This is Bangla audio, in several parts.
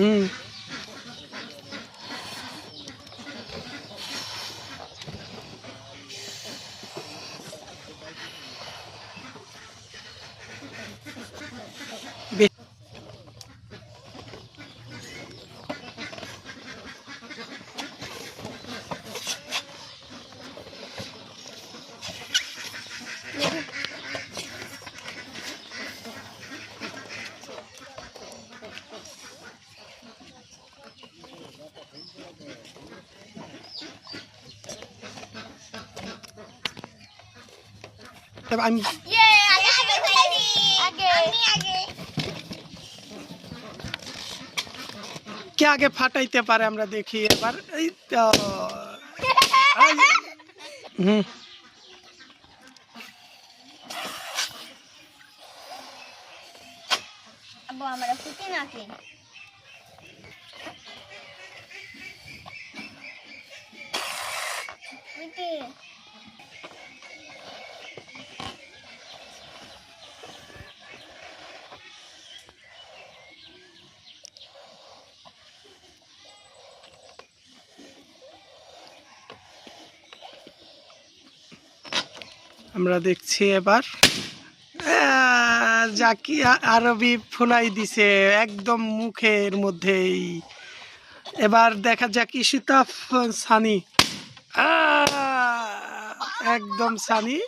হুম আমি কে আগে ফাটাইতে পারে আমরা দেখি এবার। এই তো হুম আমরা ফুটি নাকি আমরা দেখছি এবার জাকি আরবি ফুলাই দিছে একদম মুখের মধ্যেই। এবার দেখা যাক ঈশিতা সানি একদম সানি।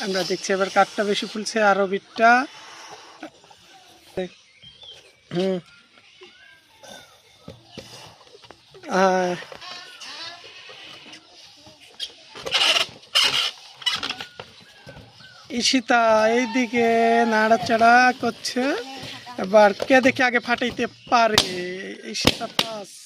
আমরা দেখছি এবার কাঠটা বেশি ফুলছে আরবিটা। হুম ঈশিতা এইদিকে নাড়াচাড়া করছে। এবার কে দেখে আগে ফাটাইতে পারে। ঈশিতা ফার্স্ট।